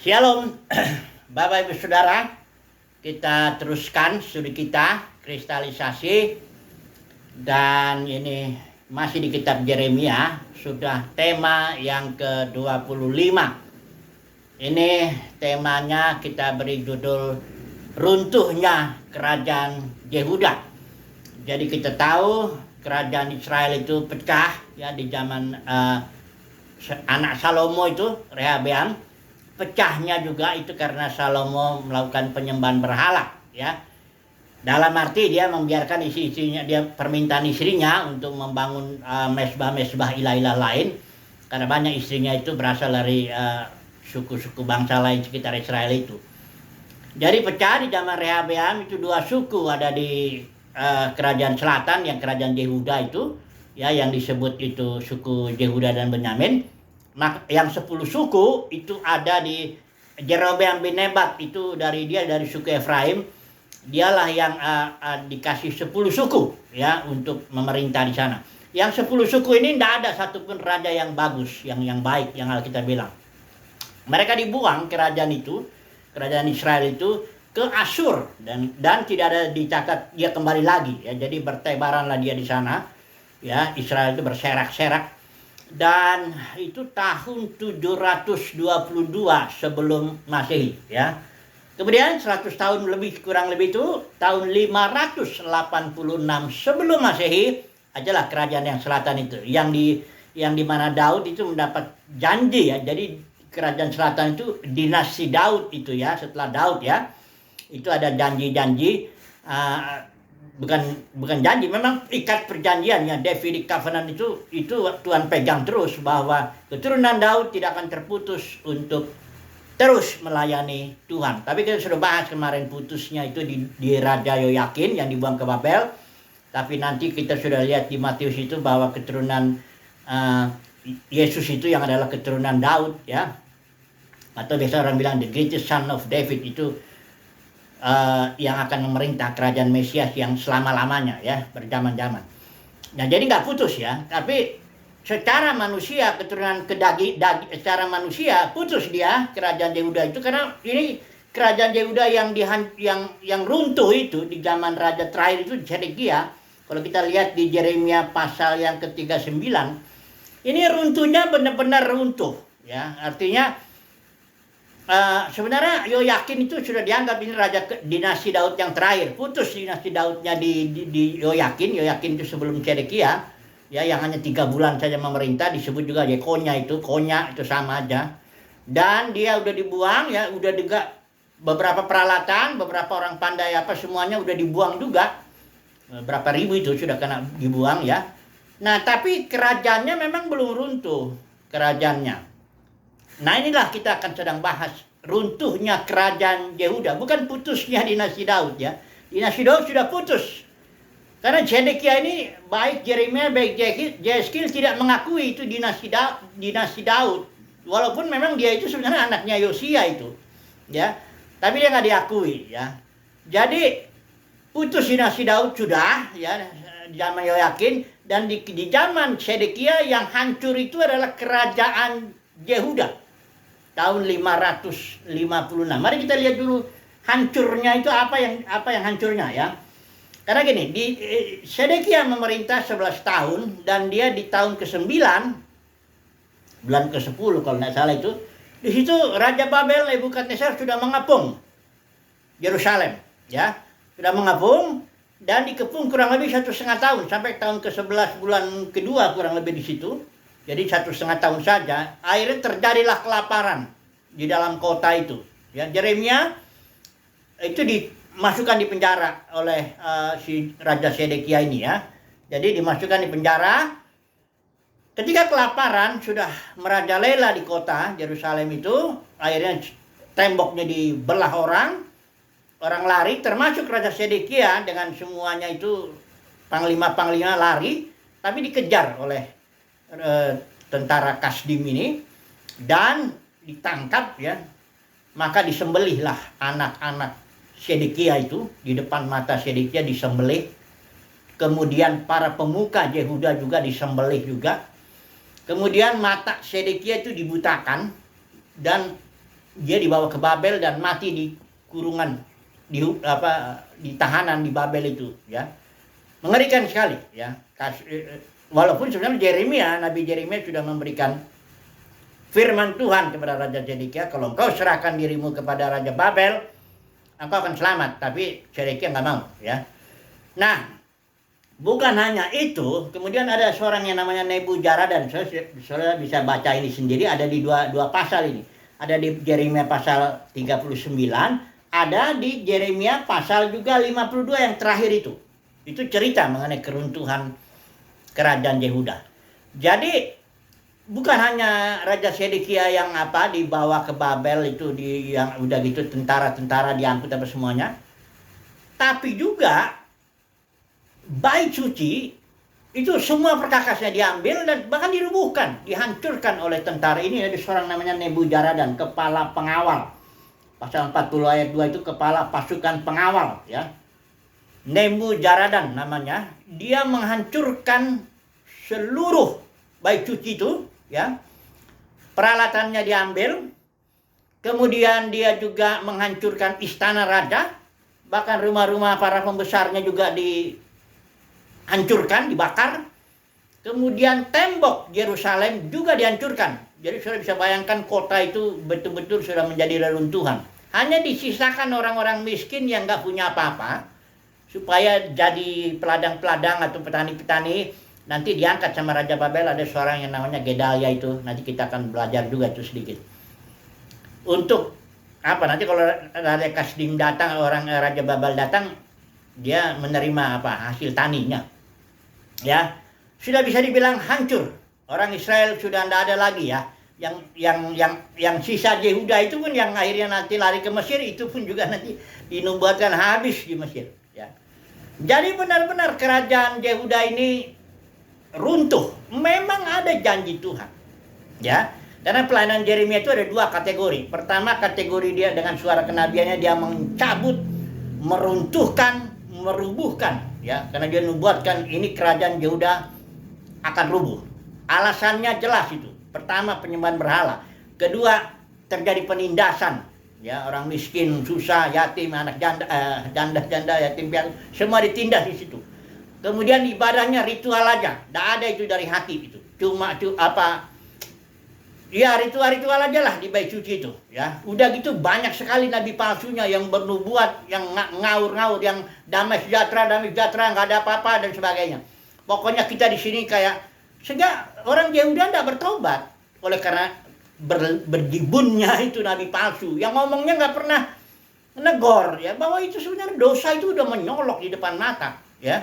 Shalom, Bapak Ibu Saudara, kita teruskan studi kita, kristalisasi, dan ini masih di kitab Yeremia, sudah tema yang ke-25. Ini temanya kita beri judul Runtuhnya Kerajaan Yehuda. Jadi kita tahu kerajaan Israel itu pecah ya di zaman anak Salomo itu, Rehabeam. Pecahnya juga itu karena Salomo melakukan penyembahan berhala ya. Dalam arti dia membiarkan istrinya, dia permintaan istrinya untuk membangun mesbah-mesbah ilah-ilah lain, karena banyak istrinya itu berasal dari suku-suku bangsa lain sekitar Israel itu. Jadi pecah di zaman Rehabeam itu dua suku ada di kerajaan selatan, yang kerajaan Yehuda itu ya, yang disebut itu suku Yehuda dan Benyamin. Yang 10 suku itu ada di Jerobeam bin Nebat, itu dari suku Efraim. Dialah yang dikasih 10 suku ya untuk memerintah di sana. Yang 10 suku ini tidak ada satupun raja yang bagus, yang baik, yang Alkitab bilang. Mereka dibuang kerajaan itu, kerajaan Israel itu ke Asyur, dan tidak ada dicatat dia kembali lagi ya. Jadi bertebaranlah dia di sana ya, Israel itu berserak-serak. Dan itu tahun 722 sebelum Masehi ya. Kemudian 100 tahun lebih, kurang lebih itu tahun 586 sebelum Masehi adalah kerajaan yang selatan itu, yang di mana Daud itu mendapat janji ya. Jadi kerajaan selatan itu dinasti Daud itu ya, setelah Daud ya. Itu ada janji-janji, bukan janji, memang ikat perjanjiannya, Davidic Covenant itu Tuhan pegang terus, bahwa keturunan Daud tidak akan terputus untuk terus melayani Tuhan. Tapi kita sudah bahas kemarin putusnya itu di Raja Yoyakin yang dibuang ke Babel. Tapi nanti kita sudah lihat di Matius itu bahwa keturunan Yesus itu yang adalah keturunan Daud ya, atau biasa orang bilang the greatest son of David itu yang akan memerintah kerajaan Mesias yang selama-lamanya ya, berjaman-jaman. Nah jadi nggak putus ya, tapi secara manusia, keturunan secara manusia putus dia kerajaan Yehuda itu, karena ini kerajaan Yehuda yang runtuh itu di zaman raja terakhir itu Zedekia. Kalau kita lihat di Yeremia pasal yang ke-39, ini runtuhnya benar-benar runtuh ya, artinya sebenarnya Yoyakin itu sudah dianggap ini raja dinasti Daud yang terakhir. Putus dinasti Daudnya di Yoyakin. Yoyakin itu sebelum Zedekia ya, yang hanya 3 bulan saja memerintah, disebut juga Yekonya itu, Konya itu sama aja. Dan dia udah dibuang ya, udah juga beberapa peralatan, beberapa orang pandai semuanya udah dibuang juga. Berapa ribu itu sudah kena dibuang ya. Nah tapi kerajaannya memang belum runtuh kerajaannya. Nah inilah kita akan sedang bahas runtuhnya kerajaan Yehuda, bukan putusnya dinasti Daud ya. Dinasti Daud sudah putus. Karena Zedekia ini, baik Yeremia baik Yehezkiel tidak mengakui itu dinasti Daud. Walaupun memang dia itu sebenarnya anaknya Yosia itu ya. Tapi dia nggak diakui ya. Jadi putus dinasti Daud sudah ya, zaman Yoyakin, dan di zaman Zedekia yang hancur itu adalah kerajaan Yehuda tahun 556. Mari kita lihat dulu hancurnya itu apa yang hancurnya ya. Karena gini, Zedekia memerintah 11 tahun, dan dia di tahun ke-9 bulan ke-10 kalau tidak salah itu, di situ Raja Babel Nebukadnezar sudah mengepung Yerusalem ya. Sudah mengepung dan dikepung kurang lebih 1,5 tahun, sampai tahun ke-11 bulan kedua kurang lebih di situ. Jadi 1,5 tahun saja, akhirnya terjadilah kelaparan di dalam kota itu. Ya, Yeremia itu dimasukkan di penjara oleh si Raja Zedekia ini ya. Jadi dimasukkan di penjara. Ketika kelaparan sudah merajalela di kota Yerusalem itu, akhirnya temboknya dibelah orang lari, termasuk Raja Zedekia dengan semuanya itu, panglima-panglima lari, tapi dikejar oleh tentara Kasdim ini dan ditangkap ya. Maka disembelihlah anak-anak Zedekia itu, di depan mata Zedekia disembelih. Kemudian para pemuka Yehuda juga disembelih juga. Kemudian mata Zedekia itu dibutakan dan dia dibawa ke Babel dan mati di kurungan, di tahanan di Babel itu, ya. Mengerikan sekali, ya. Walaupun sebenarnya Nabi Yeremia sudah memberikan firman Tuhan kepada Raja Zedekia, kalau engkau serahkan dirimu kepada Raja Babel, engkau akan selamat. Tapi Zedekia nggak mau, ya. Nah, bukan hanya itu, kemudian ada seorang yang namanya Nebuzaradan. Saudara bisa baca ini sendiri, ada di dua pasal ini. Ada di Yeremia pasal 39, ada di Yeremia pasal juga 52 yang terakhir itu. Itu cerita mengenai keruntuhan kerajaan Yehuda. Jadi bukan hanya Raja Zedekia yang dibawa ke Babel itu, yang udah gitu tentara-tentara diangkut apa semuanya, tapi juga bait suci itu semua perkakasnya diambil dan bahkan dirubuhkan, dihancurkan oleh tentara ini. Ada seorang namanya Nebuzaradan, kepala pengawal. Pasal 40 ayat 2 itu kepala pasukan pengawal, ya. Nebuzaradan namanya. Dia menghancurkan seluruh bait suci itu, ya. Peralatannya diambil. Kemudian dia juga menghancurkan istana raja, bahkan rumah-rumah para pembesarnya juga dihancurkan, dibakar. Kemudian tembok Yerusalem juga dihancurkan. Jadi sudah bisa bayangkan kota itu betul-betul sudah menjadi reruntuhan. Hanya disisakan orang-orang miskin yang nggak punya apa-apa, supaya jadi peladang-peladang atau petani-petani. Nanti diangkat sama Raja Babel, ada seorang yang namanya Gedalia itu. Nanti kita akan belajar juga itu sedikit. Untuk nanti kalau Raja Kasdim datang, Raja Babel datang, dia menerima hasil taninya. Ya, sudah bisa dibilang hancur. Orang Israel sudah tidak ada lagi, ya. Yang sisa Yehuda itu pun yang akhirnya nanti lari ke Mesir, itu pun juga nanti dinubuatkan habis di Mesir, ya. Jadi benar-benar kerajaan Yehuda ini runtuh. Memang ada janji Tuhan, ya. Karena pelayanan Yeremia itu ada dua kategori. Pertama, kategori dia dengan suara kenabiannya, dia mencabut, meruntuhkan, merubuhkan, ya. Karena dia nubuatkan ini kerajaan Yehuda akan rubuh. Alasannya jelas itu. Pertama, penyembahan berhala. Kedua, terjadi penindasan, ya. Orang miskin, susah, yatim, anak janda, yatim piatu, semua ditindas di situ. Kemudian ibadahnya ritual aja, tidak ada itu dari hati itu. Cuma ritual aja lah di bait suci itu, ya. Udah gitu banyak sekali nabi palsunya yang bernubuat, yang ngaur-ngaur, yang damai sejahtera, nggak ada apa-apa dan sebagainya. Pokoknya kita di sini kayak sehingga orang Yehuda tidak bertobat oleh karena berdibunnya itu nabi palsu yang ngomongnya nggak pernah negor, ya, bahwa itu sebenarnya dosa itu udah menyolok di depan mata, ya.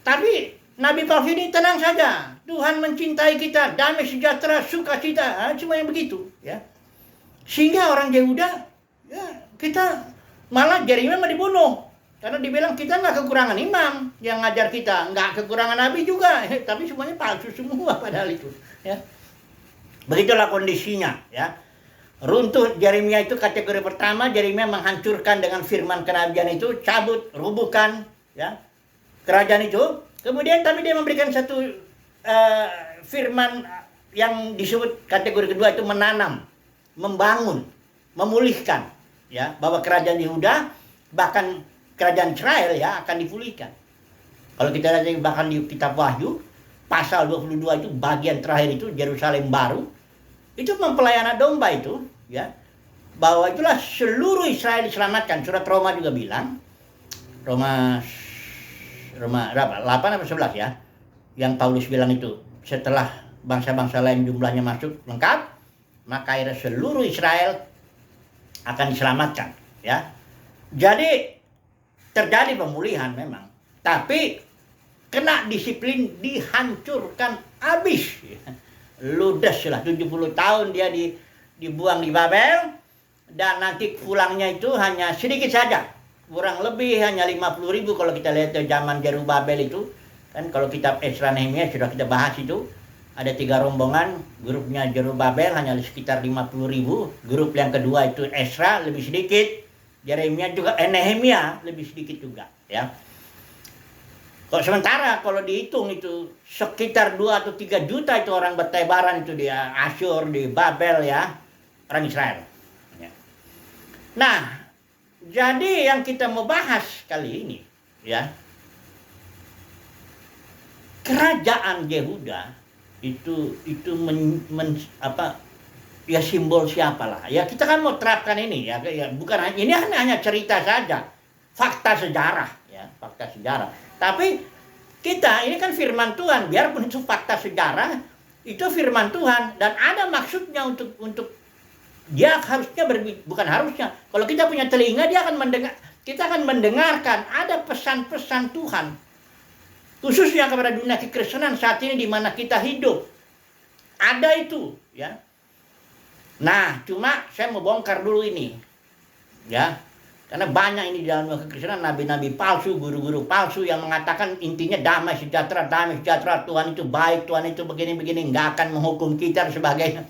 Tapi nabi palsu ini tenang saja, Tuhan mencintai kita, damai sejahtera, sukacita, cuma yang begitu, ya. Sehingga orang Yehuda, ya, kita malah Yeremia dibunuh. Karena dibilang kita nggak kekurangan imam yang ngajar kita, nggak kekurangan nabi juga, tapi semuanya palsu semua padahal itu, ya. Begitulah kondisinya, ya. Runtuh Yeremia itu kategori pertama. Yeremia menghancurkan dengan firman kenabian itu, cabut, rubuhkan, ya, kerajaan itu. Kemudian tapi dia memberikan satu firman yang disebut kategori kedua itu menanam, membangun, memulihkan, ya, bahwa kerajaan Yehuda bahkan kerajaan Israel, ya, akan dipulihkan. Kalau kita lihat bahkan di kitab Wahyu pasal 22 itu bagian terakhir itu Yerusalem baru itu mempelai domba itu, ya, bahwa itulah seluruh Israel diselamatkan. Surat Roma juga bilang, Roma berapa? 8 atau 11, ya. Yang Paulus bilang itu, setelah bangsa-bangsa lain jumlahnya masuk lengkap, maka akhirnya seluruh Israel akan diselamatkan, ya. Jadi terjadi pemulihan memang, tapi kena disiplin, dihancurkan habis, ya. Ludes lah, 70 tahun dia dibuang di Babel, dan nanti pulangnya itu hanya sedikit saja, kurang lebih hanya 50.000 kalau kita lihat dari zaman Zerubabel itu. Kan kalau kitab Esra Nehemia sudah kita bahas itu, ada 3 rombongan, grupnya Zerubabel hanya sekitar 50.000, grup yang kedua itu Esra lebih sedikit, Yeremia juga, Nehemia lebih sedikit juga, ya. Kok sementara kalau dihitung itu sekitar 2 atau 3 juta itu orang bertebaran itu di Asyur, di Babel, ya. orang Israel. Ya. Nah, jadi yang kita mau bahas kali ini, ya, kerajaan Yehuda itu ya simbol siapalah. Ya kita kan mau terapkan ini ya, bukan ini hanya cerita saja, fakta sejarah ya, fakta sejarah. Tapi kita ini kan firman Tuhan, biarpun itu fakta sejarah, itu firman Tuhan dan ada maksudnya untuk dia harusnya bukan harusnya. Kalau kita punya telinga dia akan mendengar, kita akan mendengarkan ada pesan-pesan Tuhan. Khususnya kepada dunia kekristenan saat ini di mana kita hidup. Ada itu, ya. Nah, cuma saya mau bongkar dulu ini. Ya. Karena banyak ini di dalam dunia kekristenan nabi-nabi palsu, guru-guru palsu yang mengatakan intinya damai sejahtera, Tuhan itu baik, Tuhan itu begini-begini, nggak akan menghukum kita dan sebagainya.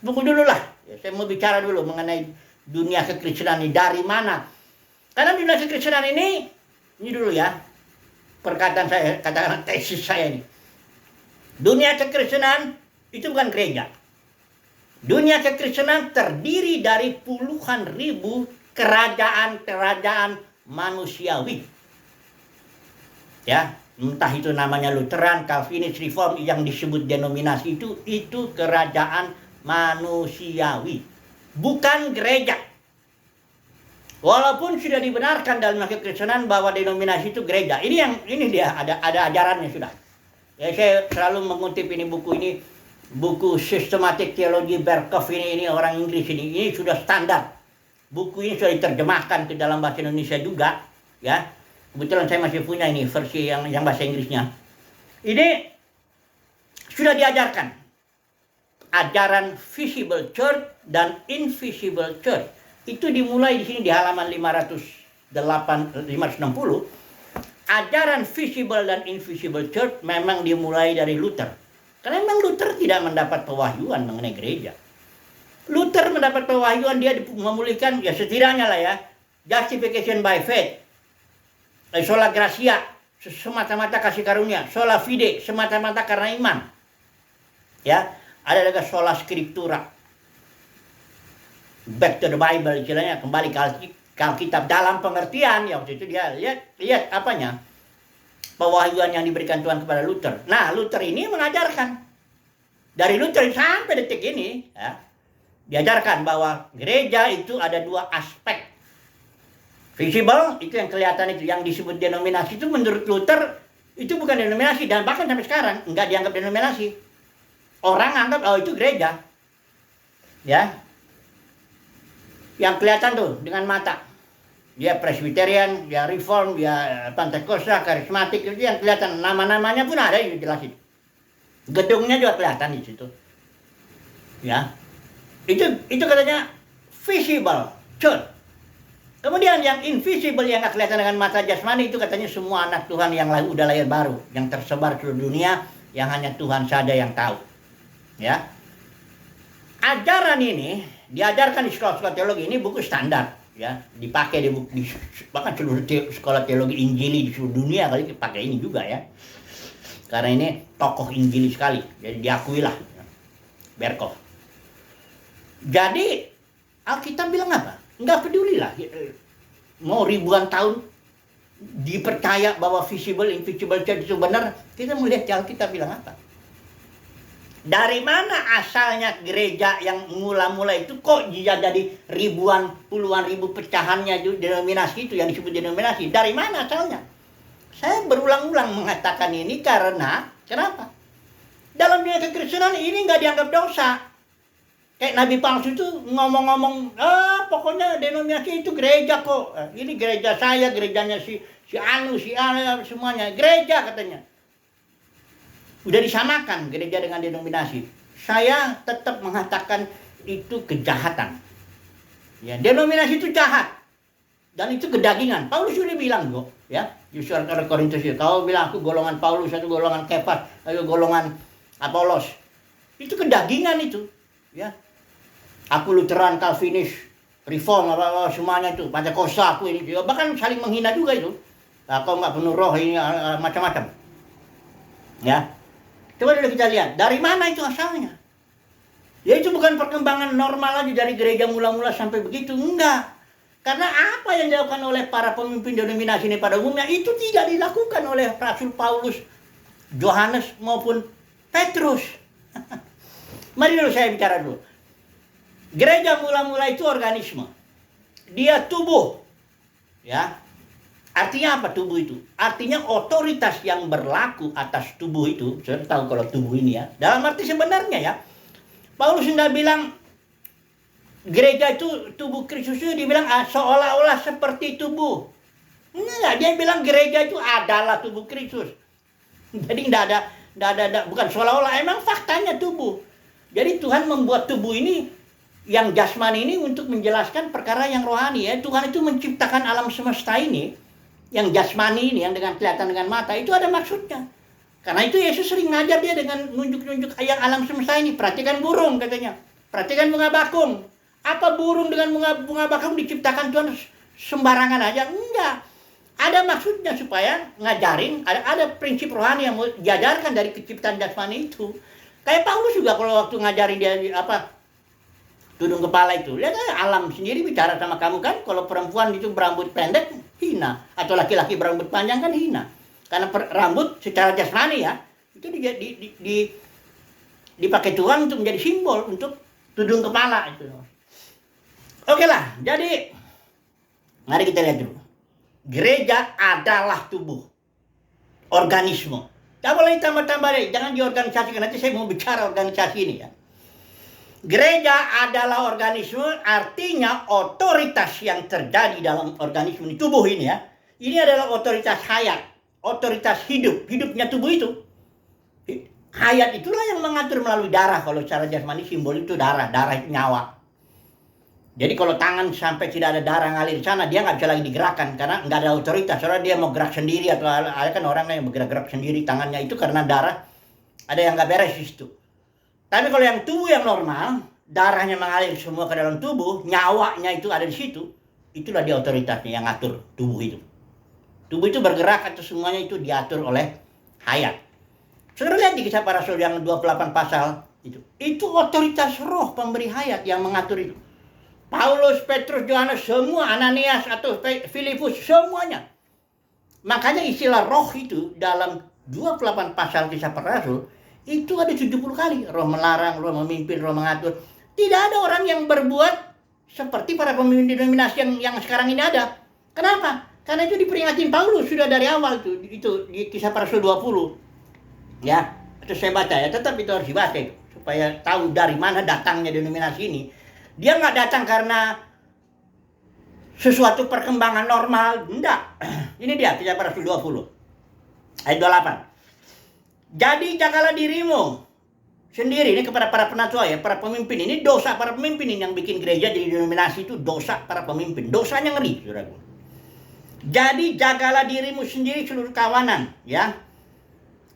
Tunggu dulu lah. Ya, saya mau bicara dulu mengenai dunia kekristenan ini dari mana. Karena dunia kekristenan ini dulu ya. Perkataan saya, katakan tesis saya ini. Dunia kekristenan itu bukan gereja. Dunia kekristenan terdiri dari puluhan ribu kerajaan-kerajaan manusiawi. Ya, entah itu namanya Lutheran, Calvinis, Reform, yang disebut denominasi itu kerajaan manusiawi. Bukan gereja. Walaupun sudah dibenarkan dalam kekristenan bahwa denominasi itu gereja. Ini dia ada ajarannya sudah. Ya, saya selalu mengutip ini buku Systematic Theology Berkhof ini orang Inggris ini sudah standar. Buku ini sudah diterjemahkan ke dalam bahasa Indonesia juga, ya. Kebetulan saya masih punya ini versi yang bahasa Inggrisnya. Ini sudah diajarkan ajaran visible church dan invisible church. Itu dimulai di sini di halaman 560. Ajaran visible dan invisible church memang dimulai dari Luther. Karena memang Luther tidak mendapat pewahyuan mengenai gereja. Luther mendapat pewahyuan, dia memulihkan ya setidaknya lah ya, justification by faith, sola gratia, semata-mata kasih karunia, sola fide, semata-mata karena iman. Ya, ada juga sola scriptura. Back to the Bible istilahnya, kembali ke Alkitab dalam pengertian ya, waktu itu dia lihat apanya, pewahyuan yang diberikan Tuhan kepada Luther. Nah, Luther ini mengajarkan dari Luther sampai detik ini ya, diajarkan bahwa gereja itu ada dua aspek. Visible itu yang kelihatan, itu yang disebut denominasi, itu menurut Luther itu bukan denominasi, dan bahkan sampai sekarang enggak dianggap denominasi. Orang anggap itu gereja. Ya. Yang kelihatan tuh dengan mata. Dia Presbyterian, dia Reform, dia Pentakosta, Karismatik, itu yang kelihatan. Nama-namanya pun ada yang jelasin. Gedungnya juga kelihatan di situ. Ya. Itu katanya visible church. Kemudian yang invisible yang nggak kelihatan dengan mata jasmani itu katanya semua anak Tuhan yang udah lahir baru, yang tersebar seluruh dunia, yang hanya Tuhan saja yang tahu. Ya. Ajaran ini diajarkan di sekolah-sekolah teologi, ini buku standar ya, dipakai bahkan seluruh sekolah teologi Injili di seluruh dunia kali pakai ini juga ya. Karena ini tokoh Injili sekali, jadi diakui lah ya. Berkhof. Jadi Alkitab bilang apa? Enggak peduli lah. Mau ribuan tahun dipercaya bahwa visible, invisible church itu benar, kita melihat Alkitab bilang apa? Dari mana asalnya gereja yang mula-mula itu kok dia jadi ribuan, puluhan ribu pecahannya denominasi itu yang disebut denominasi? Dari mana asalnya? Saya berulang-ulang mengatakan ini karena, kenapa? Dalam dunia kekristenan ini nggak dianggap dosa. Kayak nabi palsu itu ngomong-ngomong, pokoknya denominasi itu gereja kok. Ini gereja saya, gerejanya si Anu, semuanya. Gereja katanya. Udah disamakan gereja dengan denominasi. Saya tetap mengatakan itu kejahatan. Ya, denominasi itu jahat. Dan itu kedagingan. Paulus sudah bilang kok, ya. Di surat Korintus itu, kau bilang aku golongan Paulus, satu golongan Kefas, atau golongan Apolos. Itu kedagingan itu, ya. Aku Lutheran, Calvinis, Reform, apa semuanya itu, Pentakosta aku ini juga, bahkan saling menghina juga itu. Kau nggak penuh roh ini macam-macam. Ya. Coba dulu kita lihat, dari mana itu asalnya? Ya itu bukan perkembangan normal aja dari gereja mula-mula sampai begitu, enggak. Karena apa yang dilakukan oleh para pemimpin denominasi ini pada umumnya itu tidak dilakukan oleh Rasul Paulus, Yohanes maupun Petrus. Mari dulu saya bicara dulu. Gereja mula-mula itu organisme. Dia tubuh. Ya. Artinya apa tubuh itu? Artinya otoritas yang berlaku atas tubuh itu. Saya tahu kalau tubuh ini ya. Dalam arti sebenarnya ya. Paulus tidak bilang gereja itu tubuh Kristus itu dibilang seolah-olah seperti tubuh. Enggak, dia bilang gereja itu adalah tubuh Kristus. Jadi tidak ada, bukan seolah-olah, emang faktanya tubuh. Jadi Tuhan membuat tubuh ini yang jasmani ini untuk menjelaskan perkara yang rohani ya. Tuhan itu menciptakan alam semesta ini yang jasmani ini yang dengan kelihatan dengan mata itu ada maksudnya. Karena itu Yesus sering ngajar dia dengan nunjuk-nunjuk yang alam semesta ini. Perhatikan burung katanya. Perhatikan bunga bakung. Apa burung dengan bunga bakung diciptakan Tuhan sembarangan aja? Enggak. Ada maksudnya supaya ngajarin, ada prinsip rohani yang mau diajarkan dari keciptaan jasmani itu. Kayak Paulus juga kalau waktu ngajarin dia tudung kepala itu. Lihat aja alam sendiri bicara sama kamu kan. Kalau perempuan itu berambut pendek, hina. Atau laki-laki berambut panjang kan hina. Karena rambut secara jasmani ya, itu dipakai Tuhan untuk menjadi simbol untuk tudung kepala itu. Oke lah, jadi mari kita lihat dulu. Gereja adalah tubuh, organisme. Tak boleh tambah-tambah deh, jangan diorganisasikan. Nanti saya mau bicara organisasi ini ya. Gereja adalah organisme, artinya otoritas yang terjadi dalam organisme ini, tubuh ini ya. Ini adalah otoritas hayat. Otoritas hidup, hidupnya tubuh itu. Hayat itulah yang mengatur melalui darah. Kalau secara jasmani simbol itu darah itu nyawa. Jadi kalau tangan sampai tidak ada darah ngalir di sana, dia nggak bisa lagi digerakkan karena nggak ada otoritas. Soalnya dia mau gerak sendiri atau ada kan orang yang bergerak sendiri tangannya itu karena darah ada yang nggak beres di situ. Tapi kalau yang tubuh yang normal, darahnya mengalir semua ke dalam tubuh, nyawanya itu ada di situ, itulah dia otoritasnya yang ngatur tubuh itu. Tubuh itu bergerak atau semuanya itu diatur oleh hayat. Saudara lihat di Kisah Para Rasul yang 28 pasal itu. Itu otoritas roh pemberi hayat yang mengatur itu. Paulus, Petrus, Yohanes, semua, Ananias atau Filipus, semuanya. Makanya istilah roh itu dalam 28 pasal Kisah Para Rasul itu ada 70 kali. Roh melarang, roh memimpin, roh mengatur. Tidak ada orang yang berbuat seperti para pemimpin denominasi yang sekarang ini ada. Kenapa? Karena itu diperingatin Paulus sudah dari awal itu di Kisah Para Rasul 20. Ya, itu saya baca ya, tetap itu harus dibaca itu supaya tahu dari mana datangnya denominasi ini. Dia nggak datang karena sesuatu perkembangan normal, enggak. Ini dia Kisah Para Rasul 20 ayat 28. Jadi jagalah dirimu sendiri, ini kepada para penatua ya, para pemimpin. Ini dosa para pemimpin ini yang bikin gereja jadi denominasi itu dosa para pemimpin. Dosanya ngeri, saudaraku. Jadi jagalah dirimu sendiri seluruh kawanan ya.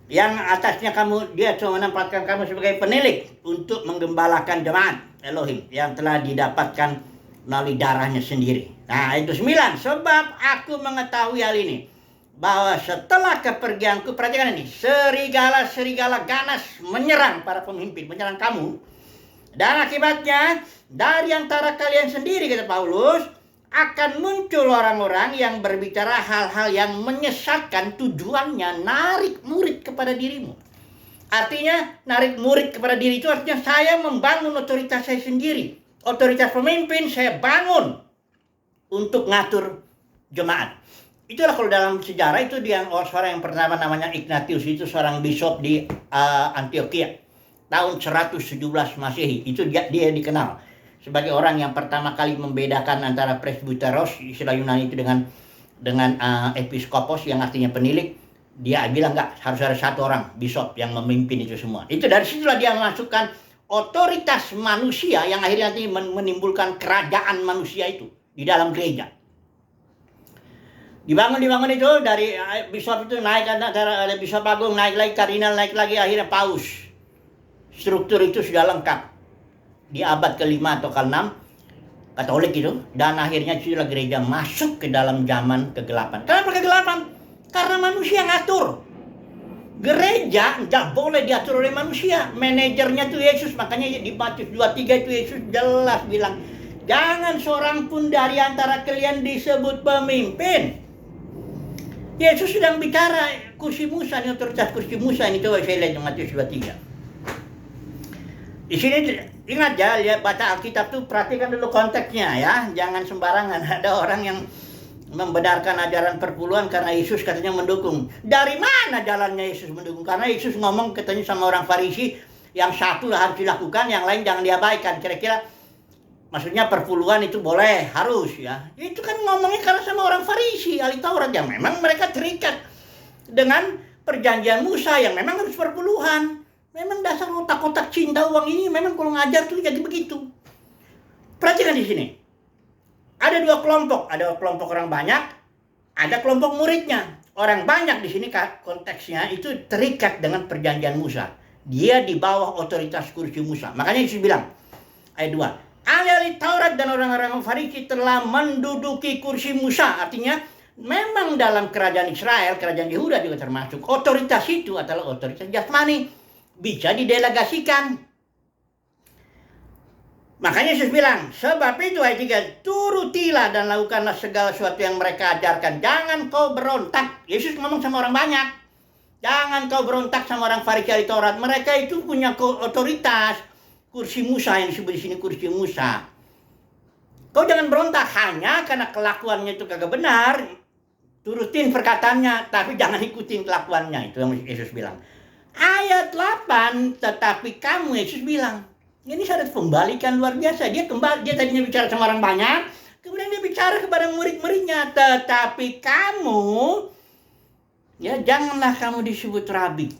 Yang atasnya dia cuma menempatkan kamu sebagai penilik untuk menggembalakan jemaat Elohim yang telah didapatkan melalui darahnya sendiri. Nah itu 9. Sebab aku mengetahui hal ini, bahwa setelah kepergianku, perhatikan ini, serigala-serigala ganas menyerang para pemimpin, menyerang kamu. Dan akibatnya dari antara kalian sendiri, kata Paulus, akan muncul orang-orang yang berbicara hal-hal yang menyesatkan, tujuannya narik murid kepada dirimu. Artinya narik murid kepada diri itu artinya saya membangun otoritas saya sendiri. Otoritas pemimpin saya bangun untuk ngatur jemaat. Itulah kalau dalam sejarah itu dia seorang yang pertama namanya Ignatius, itu seorang bishop di Antioquia tahun 117 Masehi. Itu dia dikenal sebagai orang yang pertama kali membedakan antara presbyteros, istilah Yunani itu dengan episkopos yang artinya penilik. Dia bilang enggak, harus ada satu orang bishop yang memimpin itu semua. Itu dari situlah dia memasukkan otoritas manusia yang akhirnya nanti menimbulkan kerajaan manusia itu di dalam gereja. Dibangun itu dari bishop itu naik, antara ada bishop agung naik lagi, kardinal naik lagi, akhirnya paus. Struktur itu sudah lengkap di abad ke-5 atau ke-6 Katolik itu, dan akhirnya sudah gereja masuk ke dalam zaman kegelapan. Kenapa kegelapan? Karena manusia ngatur. Gereja nggak boleh diatur oleh manusia. Manajernya tuh Yesus. Makanya di Matius 23 itu Yesus jelas bilang, jangan seorang pun dari antara kalian disebut pemimpin. Yesus sedang bicara kursi Musa, ini otoritas kursi Musa ini. Coba saya lihat di Matius 23. Di sini ingat ya, lihat baca Alkitab tuh, perhatikan dulu konteksnya ya. Jangan sembarangan. Ada orang yang membenarkan ajaran perpuluhan karena Yesus katanya mendukung. Dari mana jalannya Yesus mendukung? Karena Yesus ngomong katanya sama orang Farisi, yang satu harus dilakukan, yang lain jangan diabaikan. Kira-kira maksudnya perpuluhan itu boleh, harus ya. Itu kan ngomongnya karena sama orang Farisi, ahli Taurat, yang memang mereka terikat dengan perjanjian Musa yang memang harus perpuluhan. Memang dasar otak-otak cinta uang ini memang kalau ngajar tuh jadi begitu. Perhatikan di sini. Ada dua kelompok, ada kelompok orang banyak, ada kelompok muridnya. Orang banyak di sini konteksnya itu terikat dengan perjanjian Musa. Dia di bawah otoritas kursi Musa. Makanya Yesus bilang, ayat 2, ahli-ahli Taurat dan orang-orang Farisi telah menduduki kursi Musa. Artinya memang dalam kerajaan Israel, kerajaan Yehuda juga termasuk, otoritas itu adalah otoritas jasmani, bisa didelegasikan. Makanya Yesus bilang, sebab itu ayat 3, turutilah dan lakukanlah segala sesuatu yang mereka ajarkan. Jangan kau berontak. Yesus ngomong sama orang banyak. Jangan kau berontak sama orang Farisi ahli Taurat. Mereka itu punya otoritas. Kursi Musa yang disebut di sini kursi Musa. Kau jangan berontak hanya karena kelakuannya itu kagak benar. Turutin perkataannya, tapi jangan ikutin kelakuannya. Itu yang Yesus bilang. Ayat 8, tetapi kamu, Yesus bilang. Ini syarat pembalikan luar biasa. Dia tadinya bicara sama orang banyak, kemudian dia bicara kepada murid-muridnya. Tetapi kamu, ya janganlah kamu disebut rabi.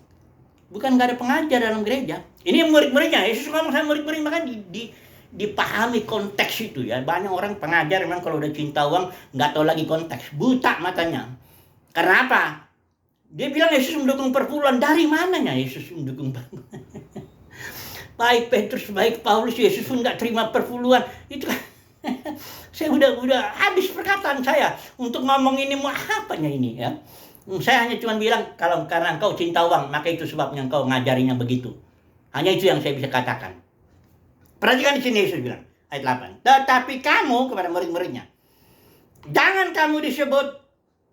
Bukan gak ada pengajar dalam gereja. Ini murid-muridnya. Yesus ngomong sama murid-murid, maka dipahami konteks itu ya. Banyak orang pengajar memang kalau udah cinta uang nggak tahu lagi konteks, buta matanya. Karena apa? Dia bilang Yesus mendukung perpuluhan. Dari mananya Yesus mendukung perpuluhan? Baik Petrus, baik Paulus, Yesus pun nggak terima perpuluhan. Itu kan saya udah habis perkataan saya untuk ngomong ini, mau apanya ini ya. Saya hanya cuma bilang, kalau karena engkau cinta uang, maka itu sebabnya engkau ngajarinya begitu. Hanya itu yang saya bisa katakan. Perhatikan di sini Yesus bilang, ayat 8. Tetapi kamu, kepada murid-muridnya, jangan kamu disebut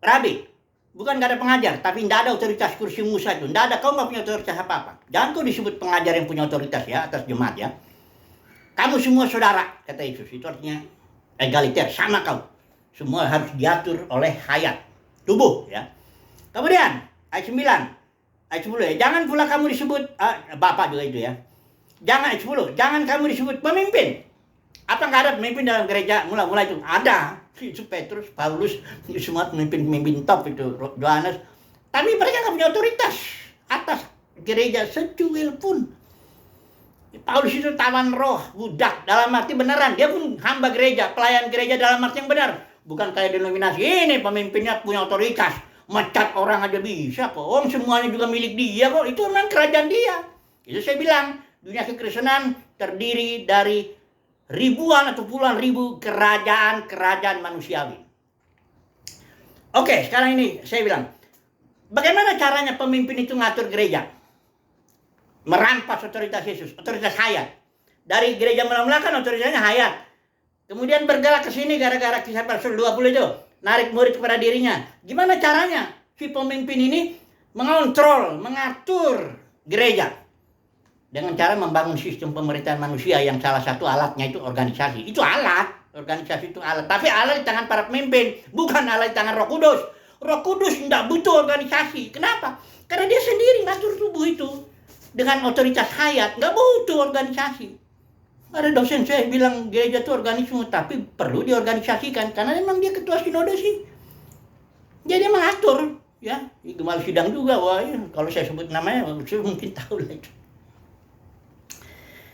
rabi. Bukan gak ada pengajar, tapi tidak ada otoritas kursi Musa itu. Tidak ada, kau gak punya otoritas apa-apa. Jangan kau disebut pengajar yang punya otoritas ya, atas jemaat ya. Kamu semua saudara, kata Yesus. Itu artinya egaliter, sama kau. Semua harus diatur oleh hayat, tubuh ya. Kemudian, ayat 9, ayat 10 ya. Jangan pula kamu disebut, bapak juga itu ya. Jangan, ayat 10, jangan kamu disebut pemimpin. Apa gak ada pemimpin dalam gereja? Mula-mula itu ada. Itu Petrus, Paulus, semua pemimpin top itu, Yohanes. Tapi mereka nggak punya otoritas atas gereja secuil pun. Paulus itu tawan roh, budak, dalam arti beneran. Dia pun hamba gereja, pelayan gereja dalam arti yang benar. Bukan kayak denominasi, ini pemimpinnya punya otoritas. Mecat orang aja bisa kok, semuanya juga milik dia kok. Itu memang kerajaan dia. Itu saya bilang, dunia kekristenan terdiri dari ribuan atau puluhan ribu kerajaan manusiawi. Oke, sekarang ini saya bilang, bagaimana caranya pemimpin itu ngatur gereja? Merampas otoritas Yesus, otoritas hayat. Dari gereja mula-mula kan otoritasnya hayat. Kemudian bergerak ke sini gara-gara Kisah Rasul 20 itu, narik murid kepada dirinya. Gimana caranya si pemimpin ini mengontrol, mengatur gereja? Dengan cara membangun sistem pemerintahan manusia yang salah satu alatnya itu organisasi. Itu alat, organisasi itu alat. Tapi alat di tangan para pemimpin, bukan alat di tangan Roh Kudus. Roh Kudus tidak butuh organisasi. Kenapa? Karena dia sendiri ngatur tubuh itu. Dengan otoritas hayat, nggak butuh organisasi. Ada dosen saya bilang gereja itu organisme, tapi perlu diorganisasikan. Karena memang dia ketua sinode sih. Dia mengatur. Ya, Gembala sidang juga. Wah, ya, kalau saya sebut namanya, saya mungkin tahu lah itu.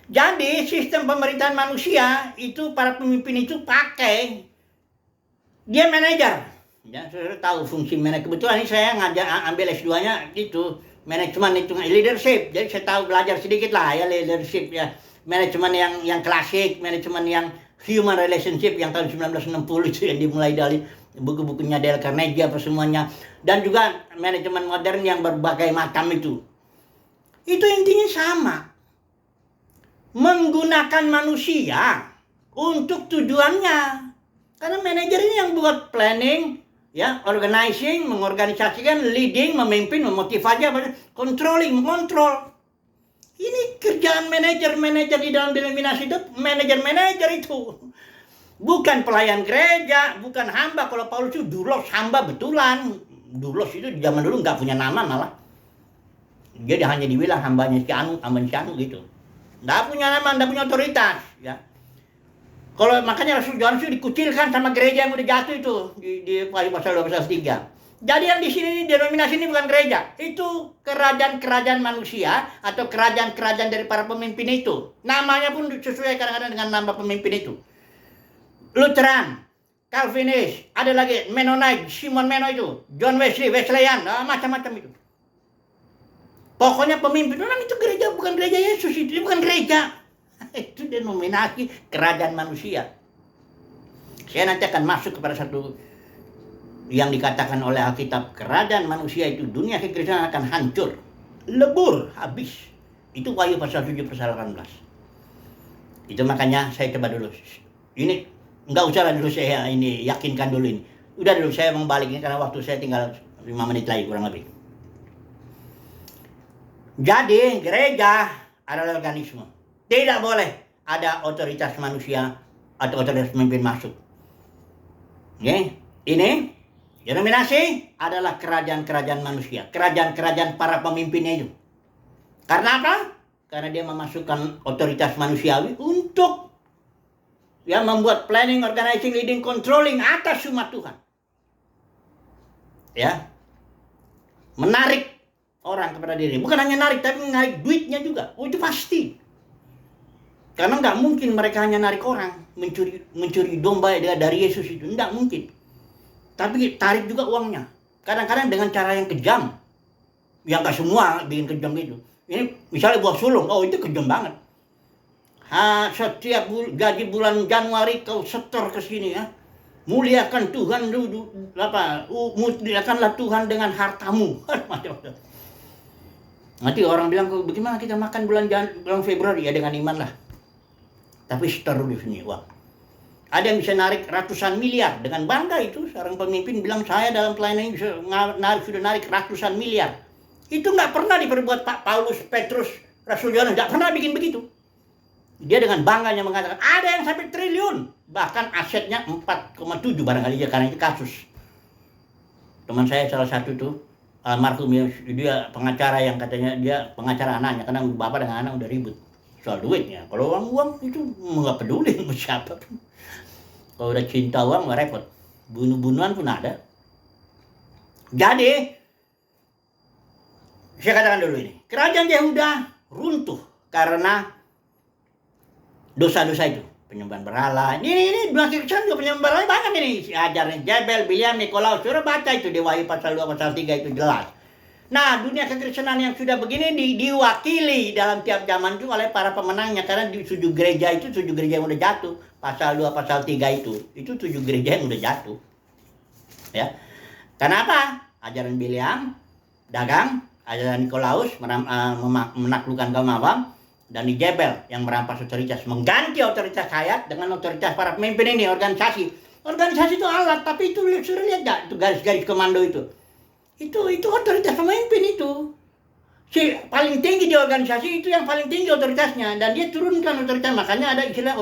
Jadi sistem pemerintahan manusia itu para pemimpin itu pakai, dia manajer. Ya, saya tahu fungsi manajer. Kebetulan ini saya ambil S2-nya gitu, manajemen itu leadership. Jadi saya tahu belajar sedikit lah ya leadership ya. Manajemen yang klasik, manajemen yang human relationship yang tahun 1960 itu yang dimulai dari buku-bukunya Dale Carnegie apa semuanya, dan juga manajemen modern yang berbagai macam itu intinya sama, menggunakan manusia untuk tujuannya. Karena manajer ini yang buat planning, ya, organizing, mengorganisasikan, leading, memimpin, memotivasi, controlling, mengontrol. Ini kerjaan manajer di dalam denominasi itu, manajer itu. Bukan pelayan gereja, bukan hamba. Kalau Paulus itu doulos, hamba betulan. Doulos itu di zaman dulu nggak punya nama malah. Dia hanya dibilang hambanya si Anu gitu. Nggak punya nama, nggak punya otoritas. Ya. Kalau makanya Rasul Yohanes itu dikucilkan sama gereja yang udah jatuh itu di pasal 2 pasal 3. Jadi yang di sini denominasi ini bukan gereja, itu kerajaan-kerajaan manusia atau kerajaan-kerajaan dari para pemimpin itu. Namanya pun sesuai kadang-kadang dengan nama pemimpin itu. Lutheran, Calvinis, ada lagi Mennonite, Simon Meno itu, John Wesley, Wesleyan, macam-macam itu. Pokoknya pemimpin orang itu gereja, bukan gereja Yesus, itu bukan gereja. Itu denominasi kerajaan manusia. Saya nanti akan masuk kepada satu yang dikatakan oleh Alkitab, kerajaan manusia itu, dunia kekristenan akan hancur, lebur, habis. Itu Wahyu pasal 7 pasal 18. Itu makanya saya coba dulu. Ini nggak usah lah dulu saya ini yakinkan dulu ini. Udah dulu saya membalik ini karena waktu saya tinggal 5 menit lagi kurang lebih. Jadi gereja adalah organisme. Tidak boleh ada otoritas manusia atau otoritas pemimpin masuk. Oke? Ini denominasi adalah kerajaan-kerajaan manusia, kerajaan-kerajaan para pemimpinnya itu. Karena apa? Karena dia memasukkan otoritas manusiawi untuk membuat planning, organizing, leading, controlling atas umat Tuhan. Ya. Menarik orang kepada diri. Bukan hanya narik, tapi menarik duitnya juga. Oh, itu pasti. Karena nggak mungkin mereka hanya narik orang, mencuri domba dari Yesus itu. Nggak mungkin. Tapi tarik juga uangnya. Kadang-kadang dengan cara yang kejam. Yang nggak semua bikin kejam itu. Ini misalnya buah sulung. Oh, itu kejam banget. Setiap gaji bulan Januari kau setor ke sini ya. Muliakan Tuhan, muliakanlah Tuhan dengan hartamu. Nanti orang bilang, bagaimana kita makan bulan Februari? Ya dengan iman lah. Tapi setor dulu sini uang. Ada yang bisa narik ratusan miliar. Dengan bangga itu seorang pemimpin bilang, saya dalam pelayanan ini sudah narik ratusan miliar. Itu nggak pernah diperbuat Pak Paulus, Petrus, Rasul Yohanes. Nggak pernah bikin begitu. Dia dengan bangganya mengatakan, ada yang sampai triliun. Bahkan asetnya 4,7 barangkali karena itu kasus. Teman saya salah satu tuh, almarhum, dia pengacara yang katanya dia pengacara anaknya. Karena bapak dengan anak udah ribut soal duitnya. Kalau uang itu nggak peduli sama siapa. Kalau udah cinta uang nggak repot. Bunuh-bunuhan pun ada. Jadi, saya katakan dulu ini. Kerajaan Yehuda runtuh karena dosa-dosa itu, penyembahan berhala. Ini dua kekristenan juga penyembahan berhala banyak ini. Ajaran Jebel, Biliam, Nikolaus. Sudah baca itu di Wahyu pasal 2 pasal 3 itu jelas. Nah, dunia kekristenan yang sudah begini diwakili dalam tiap zaman itu oleh para pemenangnya. Karena di 7 gereja itu 7 gereja yang udah jatuh. Pasal 2 pasal 3 itu 7 gereja yang udah jatuh. Ya. Kenapa? Ajaran Biliam, dagang, ajaran Nikolaus menaklukkan kaum awam. Dan di Jebel yang merampas otoritas, mengganti otoritas hayat dengan otoritas para pemimpin ini, organisasi. Organisasi itu alat, tapi itu sudah lihat gak? Itu garis-garis komando itu. Itu otoritas pemimpin itu. Si paling tinggi di organisasi itu yang paling tinggi otoritasnya. Dan dia turunkan otoritas, makanya ada istilah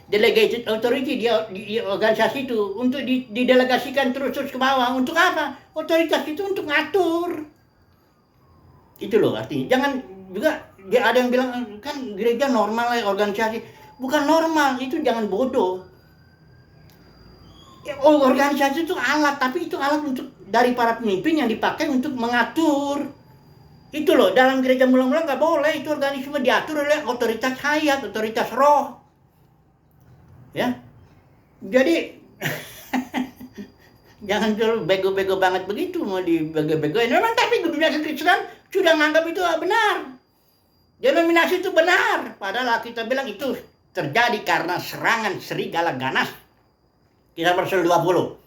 delegated authority di organisasi itu. Untuk didelegasikan terus ke bawah. Untuk apa? Otoritas itu untuk ngatur. Itu loh artinya. Jangan juga ada yang bilang kan gereja normal lah organisasi. Bukan normal, itu jangan bodoh. Organisasi itu alat, tapi itu alat untuk dari para pemimpin yang dipakai untuk mengatur. Itu loh, dalam gereja mula-mula nggak boleh itu organisme diatur oleh otoritas hayat, otoritas roh. Ya. Jadi jangan terlalu bego-bego banget begitu mau dibego-begoin. Memang tapi dunia kekristenan sudah menganggap itu benar. Denominasi itu benar. Padahal kita bilang itu terjadi karena serangan serigala ganas. Kisah pasal 20.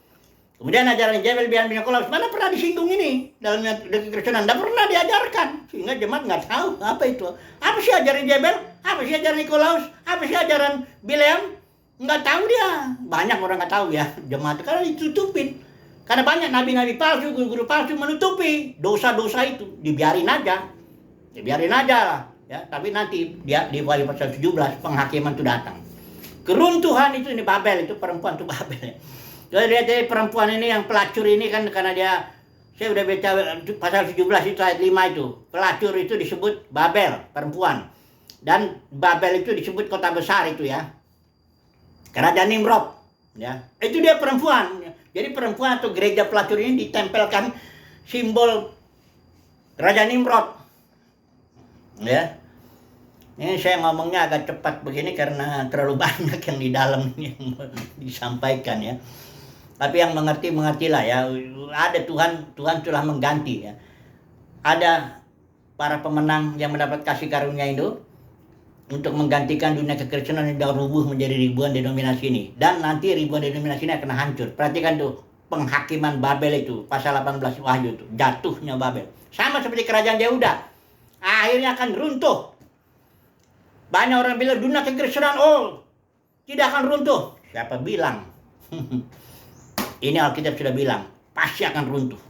Kemudian ajaran Jebel, Bian bin Nikolaus, mana pernah disinggung ini dalam kekristenan? Tidak pernah diajarkan, sehingga jemaat nggak tahu apa itu. Apa sih ajaran Jebel? Apa sih ajaran Nikolaus? Apa sih ajaran Bileam? Nggak tahu dia. Banyak orang nggak tahu ya, jemaat karena ditutupin. Karena banyak nabi-nabi palsu, guru-guru palsu menutupi dosa-dosa itu, dibiarin aja lah. Ya, tapi nanti dia di Wahyu pasal 17 penghakiman itu datang. Keruntuhan itu ini Babel, itu perempuan itu Babel ya. Jadi lihat perempuan ini yang pelacur ini kan karena dia, saya udah baca pasal 17 itu ayat 5 itu. Pelacur itu disebut Babel, perempuan. Dan Babel itu disebut kota besar itu ya. Kerajaan Nimrod ya. Itu dia perempuan. Jadi perempuan atau gereja pelacur ini ditempelkan simbol Kerajaan Nimrod. Ya. Ini saya ngomongnya agak cepat begini karena terlalu banyak yang di dalam yang disampaikan ya. Tapi yang mengertilah ya. Ada Tuhan telah mengganti ya. Ada para pemenang yang mendapat kasih karunia itu untuk menggantikan dunia kekristenan yang sudah rubuh menjadi ribuan denominasi ini. Dan nanti ribuan denominasi ini akan hancur. Perhatikan tuh penghakiman Babel itu, pasal 18 Wahyu itu, jatuhnya Babel. Sama seperti kerajaan Yehuda, akhirnya akan runtuh. Banyak orang bilang dunia kekristenan tidak akan runtuh. Siapa bilang? Ini Alkitab sudah bilang, pasti akan runtuh.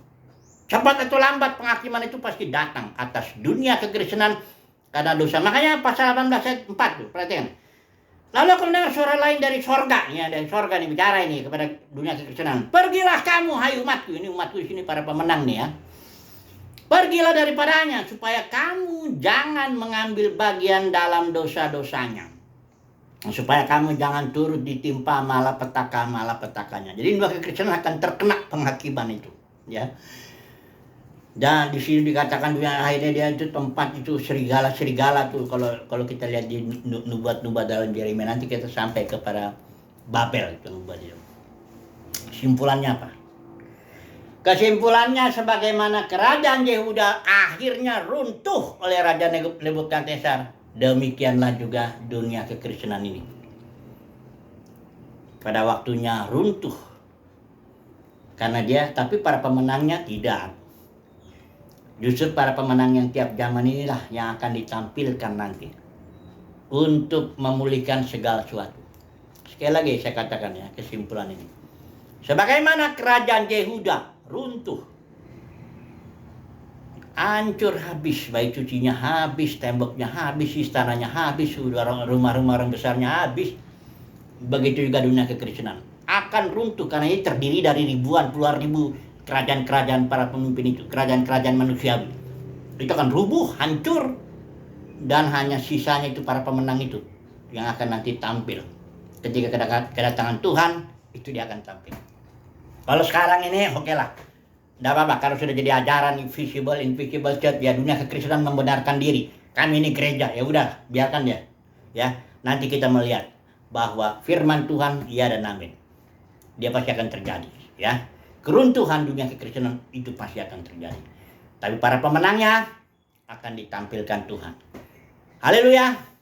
Cepat atau lambat penghakiman itu pasti datang atas dunia kekristenan karena dosa. Makanya pasal 18 ayat 4 tuh, perhatikan. Lalu aku mendengar suara lain dari sorga. Ya, dari sorga nih bicara ini kepada dunia kekristenan. Pergilah kamu, hai umatku. Ini umatku di sini para pemenang nih ya. Pergilah daripadanya supaya kamu jangan mengambil bagian dalam dosa-dosanya. Supaya kamu jangan turut ditimpa malapetaka-malapetakanya. Jadi dunia kekristenan akan terkena penghakiman itu, ya. Dan di sini dikatakan dunia akhirnya dia itu tempat itu serigala tuh kalau kita lihat di nubuat-nubuat dalam Yeremia nanti kita sampai kepada Babel itu nubuat itu. Kesimpulannya apa? Kesimpulannya sebagaimana kerajaan Yehuda akhirnya runtuh oleh Raja Nebukadnezar, demikianlah juga dunia kekristenan ini. Pada waktunya runtuh. Karena tapi para pemenangnya tidak. Justru para pemenang yang tiap zaman inilah yang akan ditampilkan nanti untuk memulihkan segala sesuatu. Sekali lagi saya katakan ya kesimpulan ini. Sebagaimana kerajaan Yehuda runtuh, hancur habis, baik cucinya habis, temboknya habis, istananya habis, rumah-rumah orang besarnya habis. Begitu juga dunia kekristenan akan runtuh karena ini terdiri dari ribuan, puluhan ribu kerajaan-kerajaan para pemimpin itu, kerajaan-kerajaan manusiawi. Itu akan rubuh, hancur, dan hanya sisanya itu para pemenang itu yang akan nanti tampil. Ketika kedatangan Tuhan, itu dia akan tampil. Kalau sekarang ini oke lah, tidak apa-apa. Kalau sudah jadi ajaran invisible church, ya dunia kekristenan membenarkan diri. Kami ini gereja, ya udah biarkan dia. Ya, nanti kita melihat bahwa firman Tuhan iya dan amin. Dia pasti akan terjadi. Ya, keruntuhan dunia kekristenan itu pasti akan terjadi. Tapi para pemenangnya akan ditampilkan Tuhan. Haleluya.